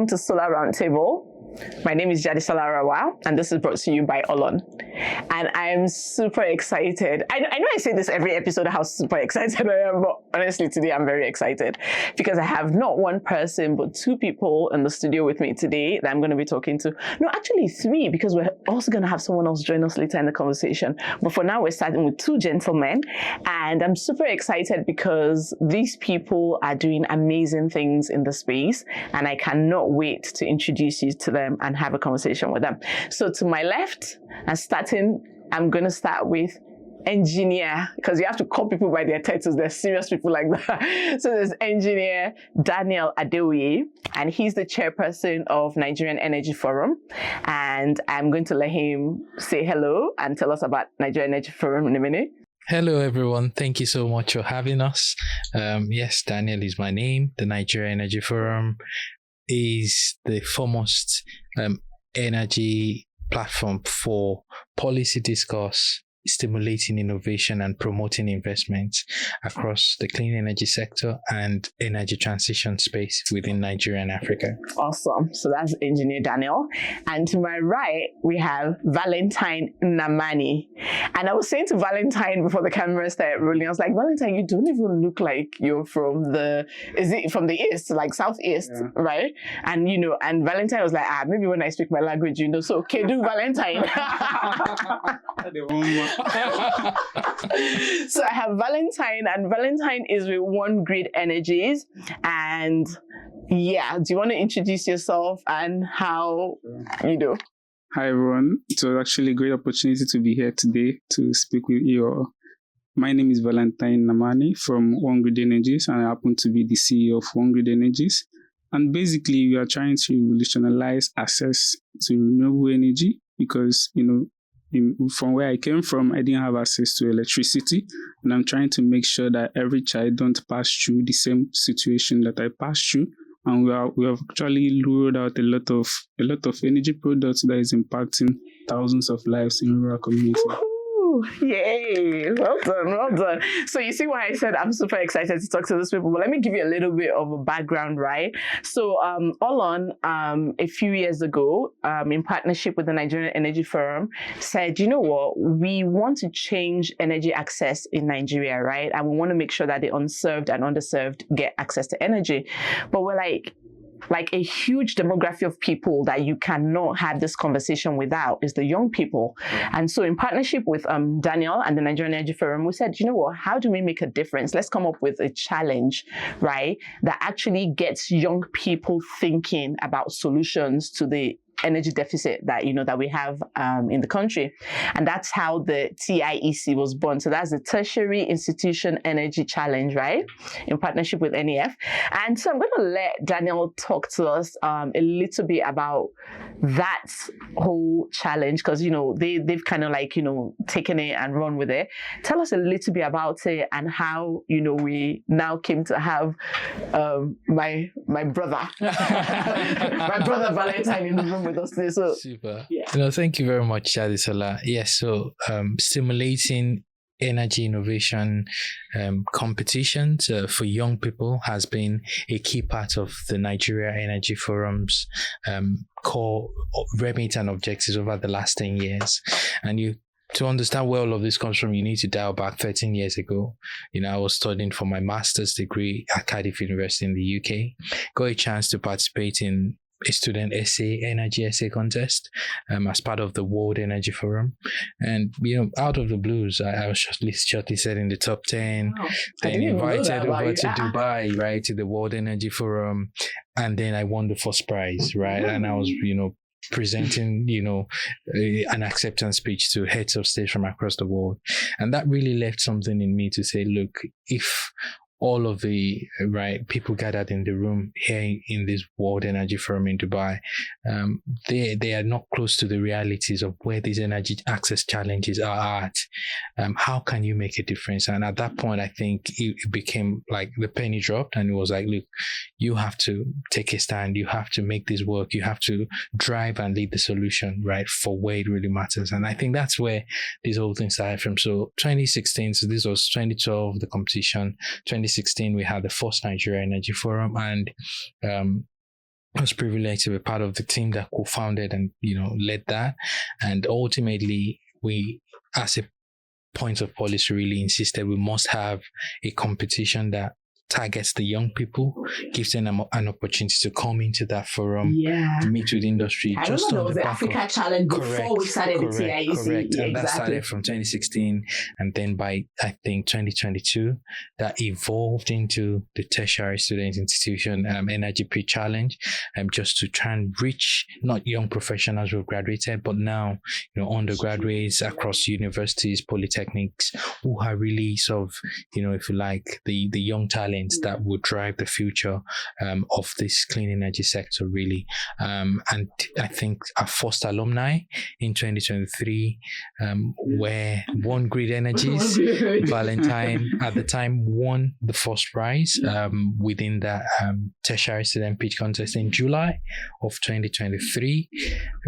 welcome to Solar Roundtable. My name is Jadisola Arawa, and this is brought to you by Olon. And I'm super excited. I know I say this every episode, how super excited I am, but honestly, today I'm very excited because I have not one person, but two people in the studio with me today that I'm going to be talking to. No, actually three, because we're also going to have someone else join us later in the conversation. But for now, we're starting with two gentlemen, and I'm super excited because these people are doing amazing things in the space, and I cannot wait to introduce you to them and have a conversation with them. So to my left, I'm going to start with engineer, because you have to call people by their titles. There's serious people like that. So there's engineer Daniel Adeoye, and he's the chairperson of Nigerian Energy Forum. And I'm going to let him say hello and tell us about Nigerian Energy Forum in a minute. Hello, everyone. Thank you so much for having us. Yes, Daniel is my name. The Nigerian Energy Forum is the foremost energy platform for policy discourse, stimulating innovation and promoting investments across the clean energy sector and energy transition space within Nigeria and Africa. Awesome. So that's Engineer Daniel. And to my right, we have Valentine Namani. And I was saying to Valentine before the camera started rolling, I was like, Valentine, you don't even look like you're from the East, like Southeast, right? And, and Valentine was like, maybe when I speak my language, so okay, do Valentine. So I have Valentine, and Valentine is with One Grid Energies. And do you want to introduce yourself and how you do? Hi everyone. It was actually a great opportunity to be here today to speak with you all. My name is Valentine Namani from One Grid Energies, and I happen to be the CEO of One Grid Energies. And basically, we are trying to revolutionize access to renewable energy because, from where I came from, I didn't have access to electricity, and I'm trying to make sure that every child don't pass through the same situation that I passed through. And we have actually rolled out a lot of energy products that is impacting thousands of lives in rural communities. Yay! Well done. So you see why I said I'm super excited to talk to these people. But let me give you a little bit of a background, right? So Olon, a few years ago, in partnership with the Nigerian Energy Forum, said, you know what, we want to change energy access in Nigeria, right? And we want to make sure that the unserved and underserved get access to energy. But we're like a huge demography of people that you cannot have this conversation without is the young people. And so in partnership with Daniel and the Nigerian Energy Forum, we said, you know what, how do we make a difference? Let's come up with a challenge, right, that actually gets young people thinking about solutions to the energy deficit that that we have in the country. And that's how the TIEC was born. So that's the Tertiary Institution Energy Challenge, right, in partnership with NEF. And so I'm going to let Daniel talk to us a little bit about that whole challenge, because they've kind of taken it and run with it. Tell us a little bit about it and how we now came to have my brother my brother Valentine in the room with us today. So super. Thank you very much, Jadisola. Yes, so stimulating energy innovation competitions for young people has been a key part of the Nigeria Energy Forum's core remit and objectives over the last 10 years. And to understand where all of this comes from, you need to dial back 13 years ago. I was studying for my master's degree at Cardiff University in the UK. Got a chance to participate in a student energy essay contest as part of the World Energy Forum. And, out of the blues, I was shortlisted in the top 10, then invited over to Dubai, right, to the World Energy Forum. And then I won the first prize, right? And I was, presenting, an acceptance speech to heads of state from across the world. And that really left something in me to say, look, if all of the people gathered in the room here in this World Energy Forum in Dubai, they are not close to the realities of where these energy access challenges are at. How can you make a difference? And at that point, I think it became like the penny dropped, and it was like, look, you have to take a stand. You have to make this work. You have to drive and lead the solution, right, for where it really matters. And I think that's where this whole thing started from. So 2016, so this was 2012, the competition. 2016, we had the first Nigeria Energy Forum, and I was privileged to be part of the team that co-founded and led that, and ultimately we, as a point of policy, really insisted we must have a competition that targets the young people, gives them an opportunity to come into that forum, meet with industry. I remember there was the Africa Challenge before we started the TIEC. Correct. And exactly. that started from 2016. And then by, I think, 2022, that evolved into the Tertiary Student Institution Energy Pre-Challenge, just to try and reach not young professionals who have graduated, but now, undergraduates across universities, polytechnics, who are really sort of, if you like, the young talent that would drive the future of this clean energy sector, really. And I think our first alumni in 2023 were One Grid Energies. Valentine at the time won the first prize within that tertiary student pitch contest in July of 2023.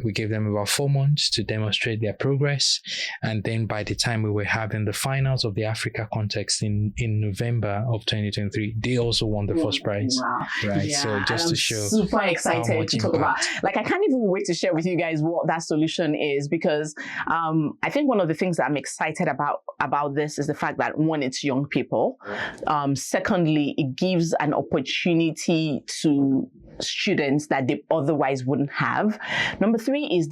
We gave them about 4 months to demonstrate their progress, and then by the time we were having the finals of the Africa context in November of 2023, they also won the first prize. Wow. Right. Yeah, So just to show, super excited to talk about. Like, I can't even wait to share with you guys what that solution is, because I think one of the things that I'm excited about this is the fact that, one, it's young people. Secondly, it gives an opportunity to students that they otherwise wouldn't have. Number 3 is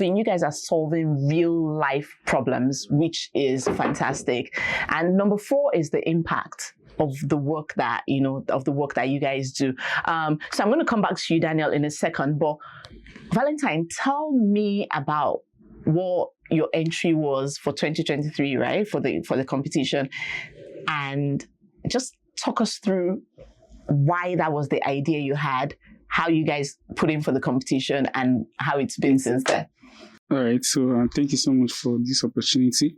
you guys are solving real life problems, which is fantastic. And number 4 is the impact of the work that you guys do. So I'm going to come back to you, Daniel, in a second, but Valentine, tell me about what your entry was for 2023, right? For the competition, and just talk us through why that was the idea you had, how you guys put in for the competition, and how it's been since then. All right. So thank you so much for this opportunity.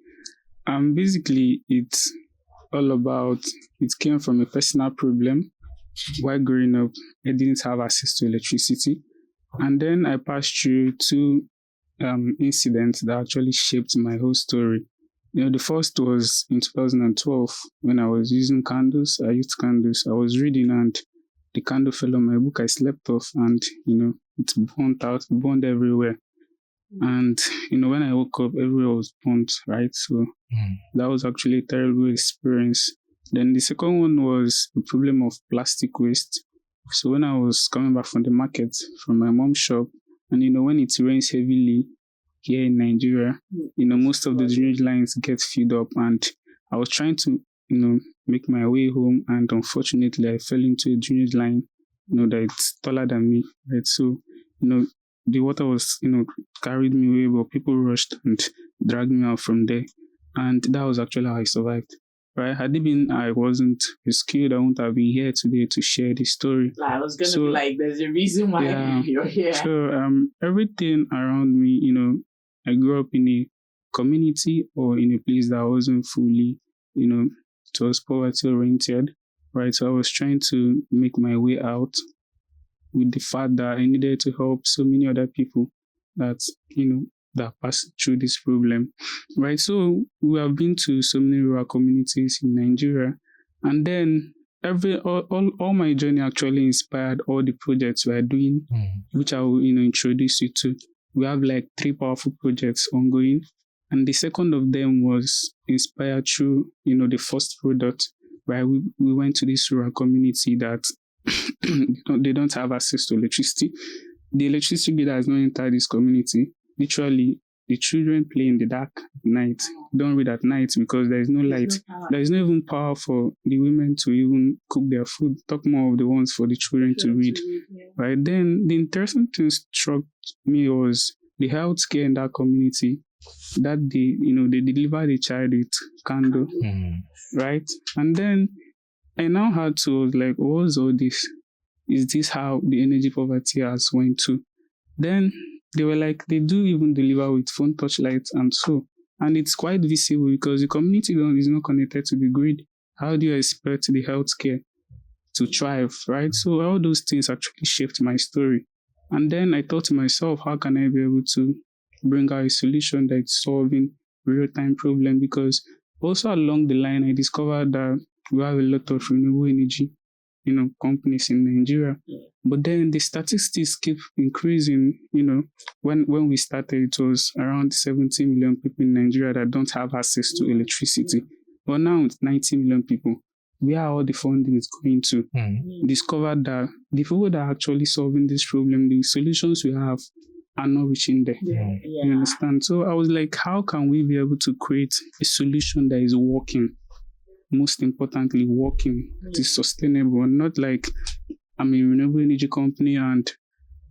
Basically, it's all about, it came from a personal problem. While growing up, I didn't have access to electricity. And then I passed through 2 incidents that actually shaped my whole story. The first was in 2012 when I was using candles. I used candles. I was reading and the candle fell on my book. I slept off and, it burned everywhere. And, when I woke up, everywhere was burnt, right? So that was actually a terrible experience. Then the second one was the problem of plastic waste. So when I was coming back from the market, from my mom's shop, and, when it rains heavily here in Nigeria, most of the drainage lines get filled up, and I was trying to, make my way home, and unfortunately I fell into a drainage line, that it's taller than me, right? So, the water was, carried me away, but people rushed and dragged me out from there. And that was actually how I survived, right? Had it been I wasn't rescued, I wouldn't have been here today to share this story. I was going to be like, there's a reason why you're here. So everything around me, I grew up in a community or in a place that wasn't fully, it was poverty oriented, right? So I was trying to make my way out with the fact that I needed to help so many other people that, that passed through this problem, right? So we have been to so many rural communities in Nigeria, and then all my journey actually inspired all the projects we are doing, which I will, introduce you to. We have like 3 powerful projects ongoing, and the second of them was inspired through, the first product, where we went to this rural community that they don't have access to electricity. The electricity grid has not entered this community. Literally, the children play in the dark at night. Don't read at night because there is no light. There is no even power for the women to even cook their food. Talk more of the ones for the children to read. Right? Then the interesting thing struck me was the healthcare in that community. That they deliver the child with candle, right? And then I now had to like, what's all this? Is this how the energy poverty has went to? Then they were like, they do even deliver with phone touch lights and so. And it's quite visible because the community is not connected to the grid. How do you expect the healthcare to thrive, right? So all those things actually shaped my story. And then I thought to myself, how can I be able to bring out a solution that's solving real-time problem? Because also along the line, I discovered that we have a lot of renewable energy companies in Nigeria. But then the statistics keep increasing. When we started, it was around 70 million people in Nigeria that don't have access to electricity. But now it's 90 million people. Where all the funding is going to? Discovered that the people that are actually solving this problem, the solutions we have are not reaching there. You understand? So I was like, how can we be able to create a solution that is working? Most importantly, working, it is sustainable, and not like I'm a renewable energy company and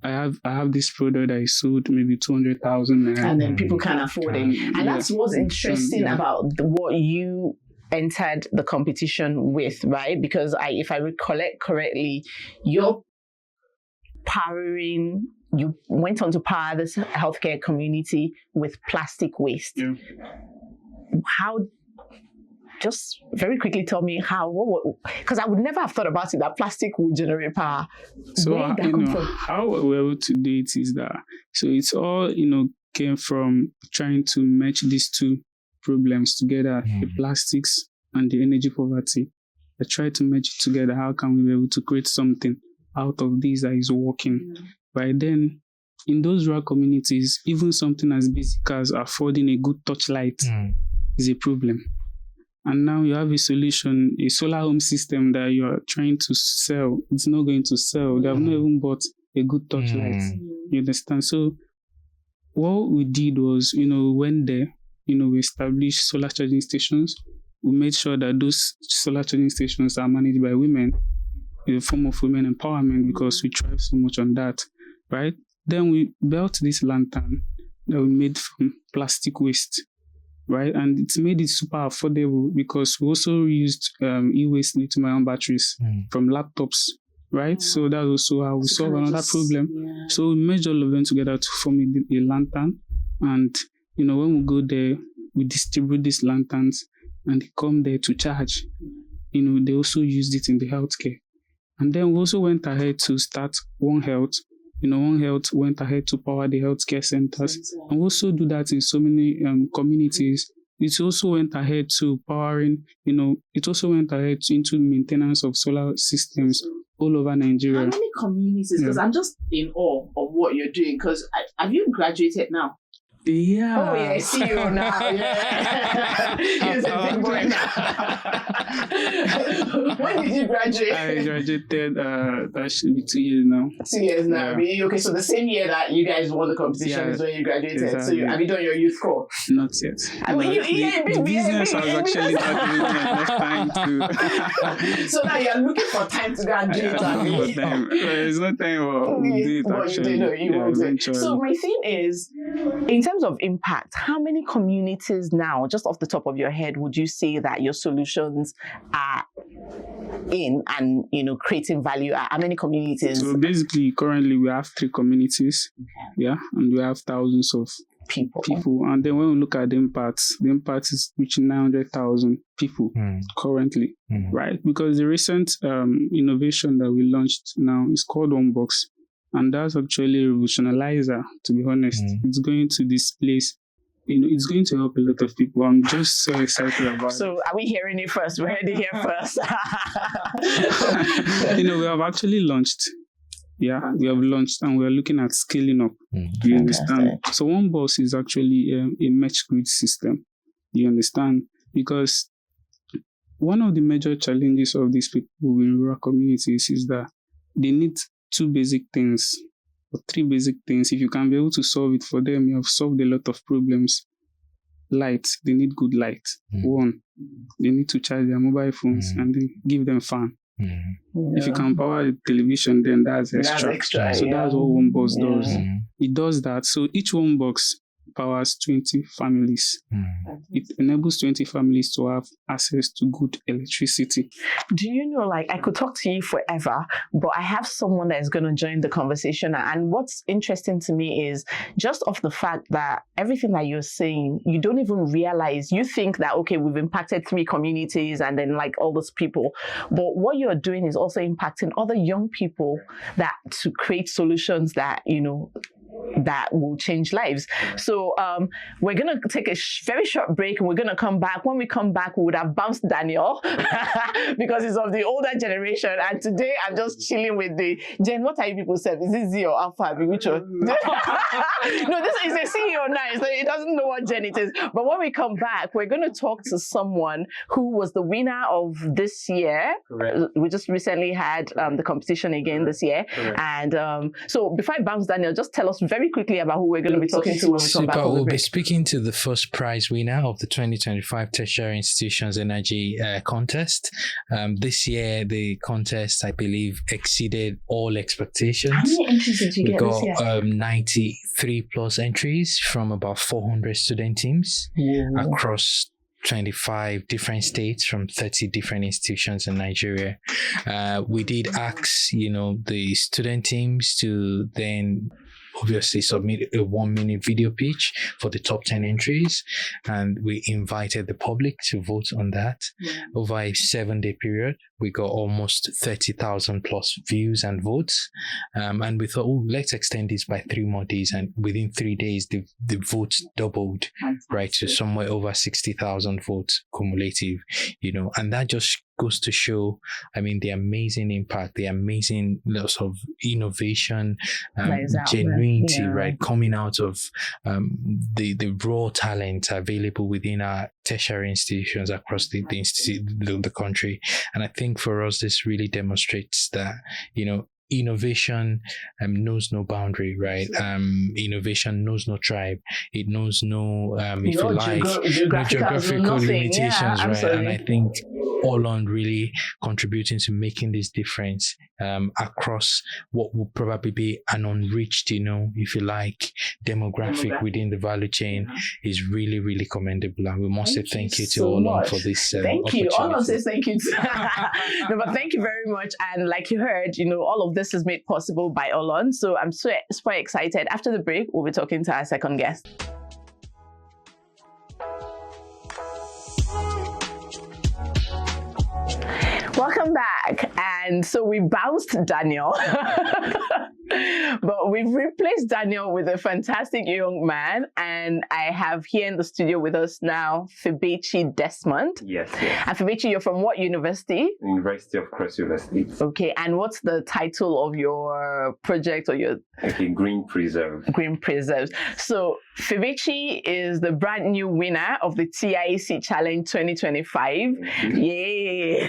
I have this product that is sold maybe 200,000 and then people can't afford it. And that's what's interesting about what you entered the competition with, right? Because if I recollect correctly, you went on to power this healthcare community with plastic waste. How? Just very quickly tell me how, because I would never have thought about it, that plastic would generate power. So, how we're able to do it is that, so it's all, came from trying to match these two problems together, the plastics and the energy poverty. I tried to match it together. How can we be able to create something out of this that is working? By then, in those rural communities, even something as basic as affording a good touchlight is a problem. And now you have a solution, a solar home system that you are trying to sell. It's not going to sell. They have not even bought a good touchlight. You understand? So what we did was, we went there, we established solar charging stations. We made sure that those solar charging stations are managed by women, in the form of women empowerment, because we thrive so much on that, right? Then we built this lantern that we made from plastic waste. Right, and it's made it super affordable because we also used e-waste lithium-ion batteries from laptops, right? So that's also how we solve another problem. So we merged all of them together to form a lantern, and when we go there, we distribute these lanterns, and they come there to charge. They also used it in the healthcare, and then we also went ahead to start One Health. One Health went ahead to power the healthcare centers, and also do that in so many communities. It also went ahead to powering, it also went ahead into maintenance of solar systems all over Nigeria. How many communities? Because I'm just in awe of what you're doing. Because have you graduated now? Yeah. Oh, yeah, CEO now. Yeah. He's a big boy now. When did you graduate? I graduated, that should be 2 years now. 2 years now. Yeah. Really? Okay, so the same year that you guys won the competition is when you graduated. Exactly. So have you done your youth corps? Not yet. I mean, the business I was actually not giving me enough time to. So now you're looking for time to go and do it. There's no time for do it actually. You do it. So my thing is, in terms of impact, how many communities now, just off the top of your head, would you say that your solutions are in and creating value at? How many communities? So basically, currently we have 3 communities, and we have thousands of people. And then when we look at the impact is reaching 900,000 people currently, right? Because the recent innovation that we launched now is called Onebox. And that's actually a revolutionizer, to be honest. It's going to displace, it's going to help a lot of people. I'm just so excited about it. So are we hearing it first? We heard it here first. We have actually launched. Yeah, we have launched and we're looking at scaling up. Do you understand? So Onebox is actually a mesh grid system. Do you understand? Because one of the major challenges of these people in rural communities is that they need 2 basic things or 3 basic things. If you can be able to solve it for them, you have solved a lot of problems. Light, they need good light. 1, they need to charge their mobile phones and then give them fan. If you can power the television, then that's extra. So that's what Onebox does. It does that. So each Onebox powers 20 families. It enables 20 families to have access to good electricity. Do you know, I could talk to you forever, but I have someone that is going to join the conversation. And what's interesting to me is just off the fact that everything that you're saying, you don't even realize. You think that, okay, we've impacted 3 communities and then all those people. But what you're doing is also impacting other young people that to create solutions that, that will change lives. So we're going to take a very short break, and we're going to come back. When we come back, we would have bounced Daniel because he's of the older generation. And today I'm just chilling with the Jen. What are you people saying? Is it Z or Alpha? Which one? No, this is a CEO now, so he doesn't know what Jen it is. But when we come back, we're going to talk to someone who was the winner of this year. Correct. We just recently had the competition again this year. Correct. And so before I bounce Daniel, just tell us very quickly about who we're going to be talking to when we come back. We'll be speaking to the first prize winner of the 2025 Tertiary Institutions Energy Contest. This year, the contest, I believe, exceeded all expectations. How many entries did you get this year? We got 93 plus entries from about 400 student teams across 25 different states from 30 different institutions in Nigeria. We did ask, the student teams to then obviously submit a 1-minute video pitch for the top 10 entries, and we invited the public to vote on that. Over a 7-day period. We got almost 30,000 plus views and votes, and we thought, let's extend this by 3 more days, and within 3 days the votes doubled, right, to somewhere over 60,000 votes cumulative, and that just goes to show, the amazing impact, the amazing lots of innovation, genuinity, right, coming out of the raw talent available within our tertiary institutions across the country. And I think for us, this really demonstrates that, innovation knows no boundary, right? Innovation knows no tribe. It knows no, geographical limitations, right? And I think all on really contributing to making this difference across what will probably be an unreached, if you like, demographic within the value chain is really, really commendable. And we must say thank you to Olon for this Thank you. Olon says thank you. No, but thank you very much. And like you heard, all of this is made possible by Olon. So I'm super excited. After the break, we'll be talking to our second guest. Welcome back. And so we bounced Daniel, but we've replaced Daniel with a fantastic young man. And I have here in the studio with us now, Febechi Desmond. Yes. And Febechi, you're from what university? University of Cross River State. Okay. And what's the title of your project or your... Okay, Green Preserve. Green Preserves. So Febechi is the brand new winner of the TIEC Challenge 2025. Yay!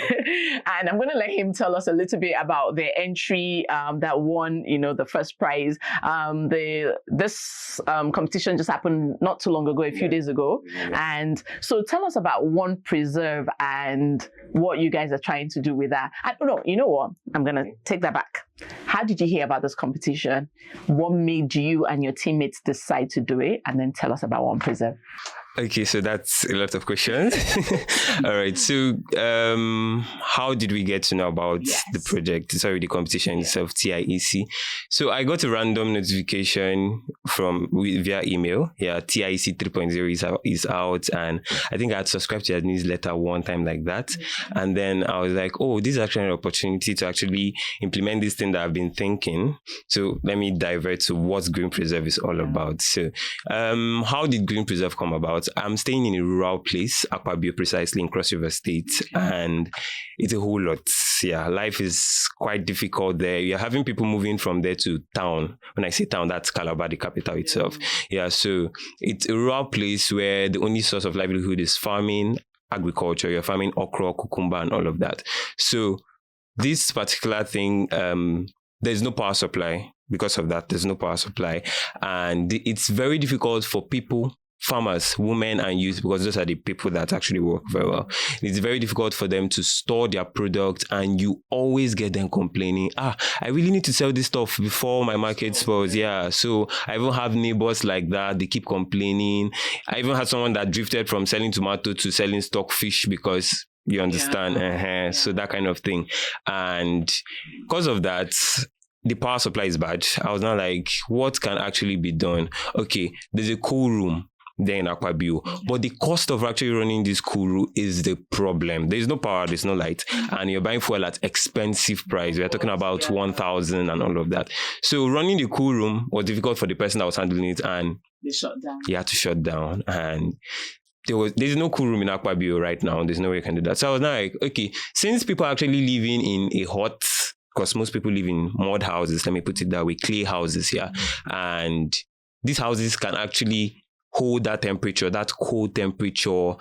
And I'm going to let him tell us a little bit about the entry that won, the first prize. This competition just happened not too long ago, a few days ago. And so tell us about One Preserve and what you guys are trying to do with that. No, you know what? I'm going to take that back. How did you hear about this competition? What made you and your teammates decide to do it? And then tell us about One Preserve. Okay, so that's a lot of questions. All right. So, how did we get to know about the project? Sorry, the competition itself, TIEC. So I got a random notification via email. Yeah, TIEC 3.0 is out, and I think I had subscribed to their newsletter one time like that, and then I was like, oh, this is actually an opportunity to actually implement this thing that I've been thinking. So let me divert to what Green Preserve is all about. So, how did Green Preserve come about? I'm staying in a rural place, Akpabio precisely, in Cross River State, and it's a whole lot. Yeah, life is quite difficult there. You're having people moving from there to town. When I say town, that's Calabar, the capital itself. Yeah, so it's a rural place where the only source of livelihood is farming, agriculture. You're farming okra, cucumber, and all of that. So this particular thing, there's no power supply. Because of that, there's no power supply. And it's very difficult for people, farmers, women and youth, because those are the people that actually work very well. It's very difficult for them to store their product, and you always get them complaining, I really need to sell this stuff before my market spoils. Yeah, so I even have neighbors like that. They keep complaining. I even had someone that drifted from selling tomato to selling stockfish because you understand. So that kind of thing. And because of that, the power supply is bad. I was now like, what can actually be done? Okay, there's a cool room. there in Akpabio. But the cost of actually running this cool room is the problem. There's no power, there's no light, and you're buying fuel at expensive price. We're talking about 1,000 and all of that. So running the cool room was difficult for the person that was handling it, and They shut down. he had to shut down. And there's no cool room in Akpabio right now. There's no way you can do that. So I was now like, okay, since people are actually living in a hot, because most people live in mud houses, let me put it that way, clay houses here. And these houses can actually hold that temperature, that cold temperature.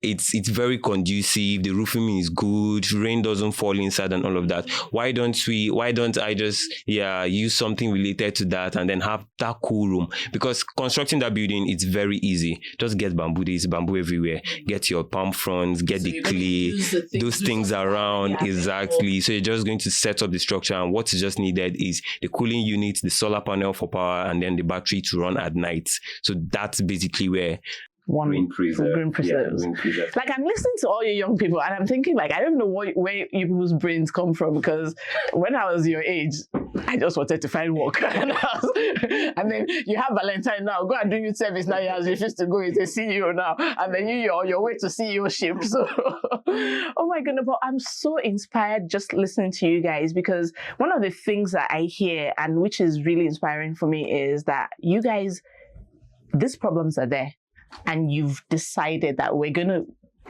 It's very conducive. The roofing is good. Rain doesn't fall inside and all of that. Why don't I just use something related to that and then have that cool room? Because constructing that building, it's very easy. Just get bamboo. There's bamboo everywhere. Get your palm fronds, get the clay, those things around. Exactly. So you're just going to set up the structure, and what is just needed is the cooling unit, the solar panel for power, and then the battery to run at night. So that's basically where Green preserves. Like, I'm listening to all you young people and I'm thinking, like, I don't know where you people's brains come from, because when I was your age, I just wanted to find work. And then you have Valentine now, go and do youth service now. You have refused to go as a CEO now. And then you're on your way to CEO-ship. So, oh my goodness, but I'm so inspired just listening to you guys, because one of the things that I hear, and which is really inspiring for me, is that you guys, these problems are there. And you've decided that we're going to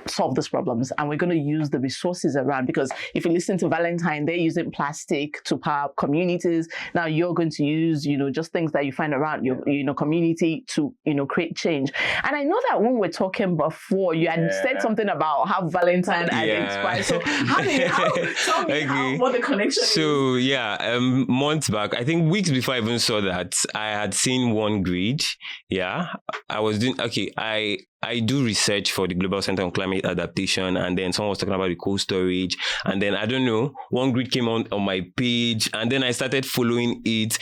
solve these problems and we're going to use the resources around. Because if you listen to Valentine, they're using plastic to power communities. Now you're going to use, just things that you find around your, community to, create change. And I know that when we're talking before, you had said something about how Valentine had inspired. So tell me what the connection is. So months back, I think weeks before I even saw that, I had seen one grid. Yeah, I was doing, I do research for the Global Center on Climate Adaptation, and then someone was talking about the cold storage, and then I don't know, one grid came on my page, and then I started following it.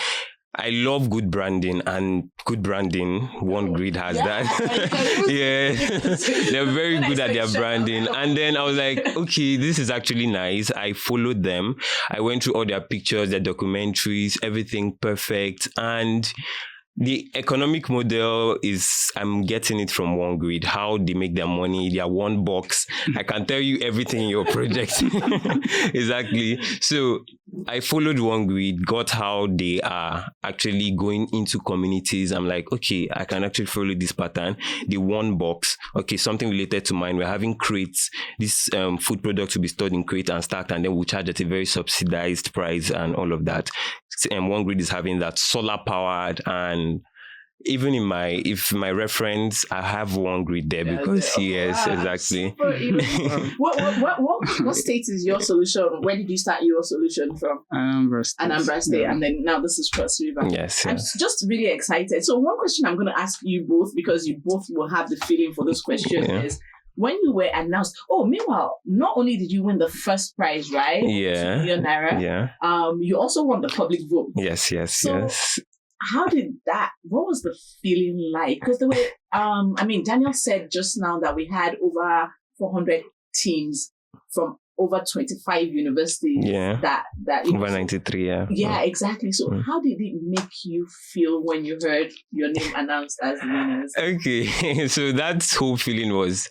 I love good branding, and good branding, one grid has that. They're very good at their branding. And then I was like, okay, this is actually nice. I followed them. I went through all their pictures, their documentaries, everything perfect. And the economic model is, I'm getting it from one grid, how they make their money, their one box. I can tell you everything in your project. Exactly. So I followed one grid, got how they are actually going into communities. I'm like, okay, I can actually follow this pattern. The one box, okay, something related to mine. We're having crates. This food products will be stored in crates and stacked, and then we'll charge at a very subsidized price and all of that. And one grid is having that solar powered, and even in my reference, I have one grid there because exactly. What state is your solution? Where did you start your solution from? Anambra State, and then now this is Cross River. Yes. I'm just really excited. So one question I'm going to ask you both, because you both will have the feeling for this question, is when you were announced. Oh, meanwhile, not only did you win the first prize, right? Yeah. 2 million naira. Yeah. You also won the public vote. Yes. Yes. How did that? What was the feeling like? Because the way, Daniel said just now that we had over 400 teams from over 25 universities. Yeah. That over 93. Yeah. Yeah, exactly. So how did it make you feel when you heard your name announced as the winners? Okay, so that whole feeling was,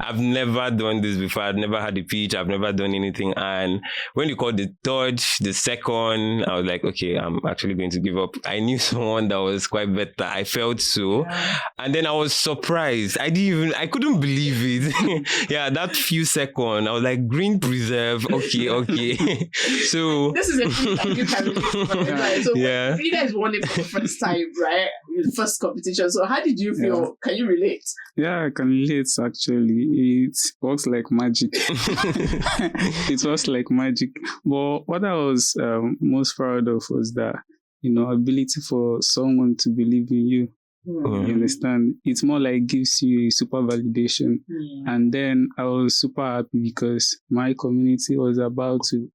I've never done this before. I've never had a pitch. I've never done anything. And when you called the third, the second, I was like, okay, I'm actually going to give up. I knew someone that was quite better. I felt so. Yeah. And then I was surprised. I couldn't believe it. Yeah, that few seconds, I was like, green preserve. Okay. So this is a feat you can relate. So you guys won it for the first time, right? Your first competition. So how did you feel? Yeah. Can you relate? Yeah, I can relate actually. It works like magic. It was like magic. But what I was most proud of was that, ability for someone to believe in you. You understand? It's more like gives you a super validation. And then I was super happy because my community was about to,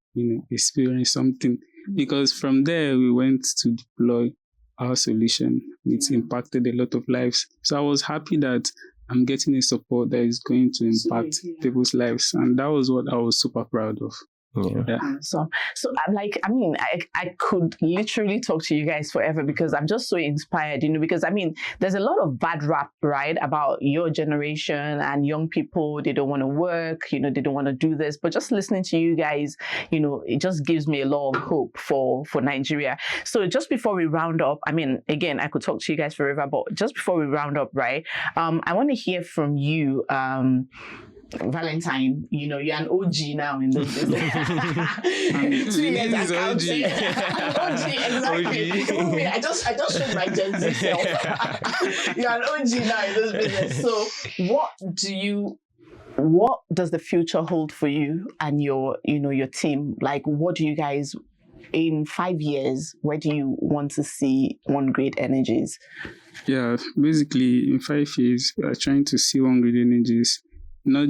experience something. Because from there we went to deploy our solution. It impacted a lot of lives. So I was happy that I'm getting a support that is going to impact people's lives. And that was what I was super proud of. Yeah. So I'm like, I mean, I could literally talk to you guys forever because I'm just so inspired, because I mean, there's a lot of bad rap, right, about your generation and young people. They don't want to work, they don't want to do this. But just listening to you guys, it just gives me a lot of hope for Nigeria. So just before we round up, I mean, again, I could talk to you guys forever, but just before we round up, right, I want to hear from you, Valentine, you're an OG now in this business. 2 years This is OG. OG, exactly. Even me, I just showed my Gen Z self. You're an OG now in this business. So what does the future hold for you and your team? Like, what do you guys, in 5 years, where do you want to see One Great Energies? Yeah, basically in 5 years, we are trying to see One Great Energies. We're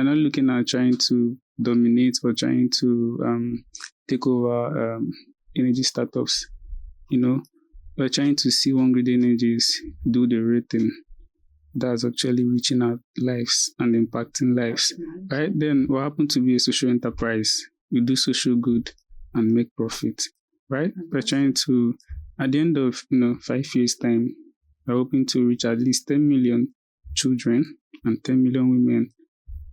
not looking at trying to dominate or trying to take over energy startups. We're trying to see One Great Energies do the right thing that's actually reaching out lives and impacting lives. Right? Then we happen to be a social enterprise. We do social good and make profit. Right? We're trying to, at the end of 5 years' time, we're hoping to reach at least 10 million children and 10 million women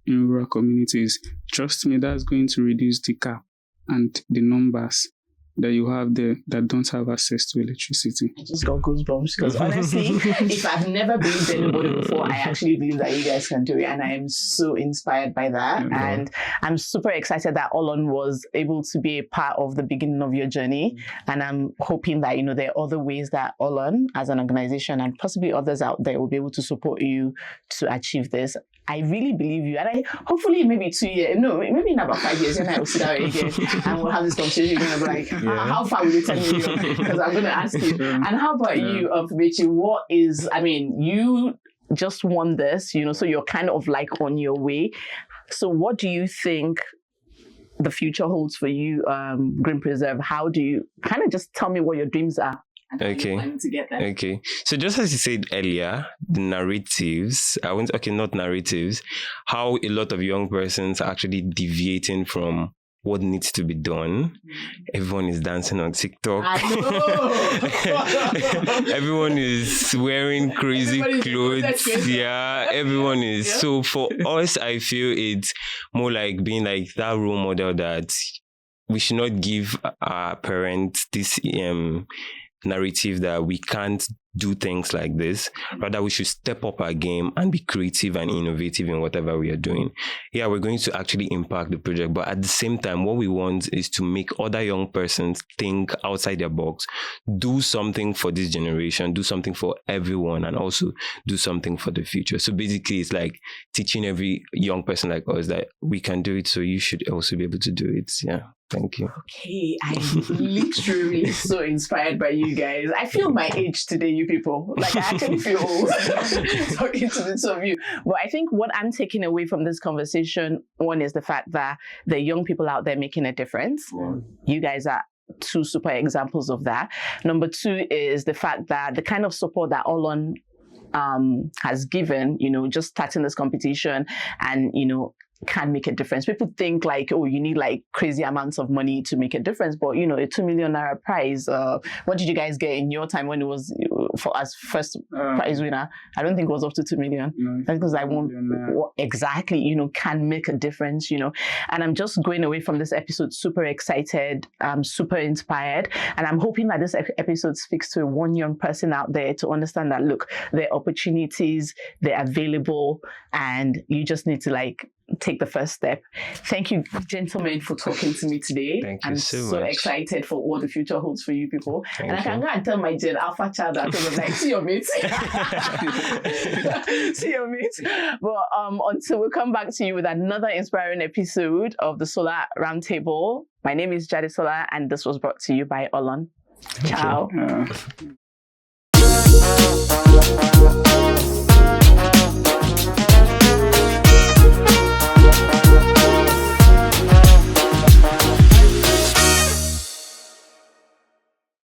in rural communities. Trust me, that's going to reduce the gap and the numbers that you have there that don't have access to electricity. I just got goosebumps because honestly, if I've never believed anybody before, I actually believe that you guys can do it, and I am so inspired by that. Yeah. And I'm super excited that Olon was able to be a part of the beginning of your journey, and I'm hoping that there are other ways that Olon as an organization and possibly others out there will be able to support you to achieve this. I really believe you, and hopefully maybe 2 years, maybe in about 5 years, and I will sit down again and we'll have this conversation again. I'll be like, how far will you 10 million? Because I'm going to ask you. And how about you, Fumechi? You just won this, so you're kind of like on your way. So what do you think the future holds for you, Green Preserve? How do you kind of just tell me what your dreams are? Okay. So just as you said earlier, the narratives, not narratives, how a lot of young persons are actually deviating from what needs to be done. Everyone is dancing on TikTok. Everyone is wearing crazy clothes. Yeah, everyone is. So for us, I feel it's more like being like that role model that we should not give our parents this narrative that we can't do things like this. Rather, we should step up our game and be creative and innovative in whatever we are doing. Yeah, we're going to actually impact the project, but at the same time, what we want is to make other young persons think outside their box, do something for this generation, do something for everyone, and also do something for the future. So basically, it's like teaching every young person like us that we can do it, so you should also be able to do it. Yeah. Thank you. Okay, I'm literally so inspired by you guys. I feel my age today, you people. Like, I actually feel old talking to the two of you. But I think what I'm taking away from this conversation, one, is the fact that the young people out there making a difference. Yeah. You guys are two super examples of that. Number two is the fact that the kind of support that Olon has given, just starting this competition and, can make a difference. People think like, oh, you need like crazy amounts of money to make a difference, but a 2 million naira prize. What did you guys get in your time when it was for us first prize winner? I don't think it was up to 2 million. No, because I won't exactly, can make a difference, And I'm just going away from this episode super excited, super inspired, and I'm hoping that this episode speaks to one young person out there to understand that look, there are opportunities, they're available, and you just need to take the first step. Thank you, gentlemen, for talking to me today. Thank you I'm so much. Excited for what the future holds for you people. Thank I can go and tell my Gen Alpha child that I was like, see your mates. See your mates. But until we come back to you with another inspiring episode of the Solar Roundtable, my name is Jade Solar, and this was brought to you by Olon. Ciao.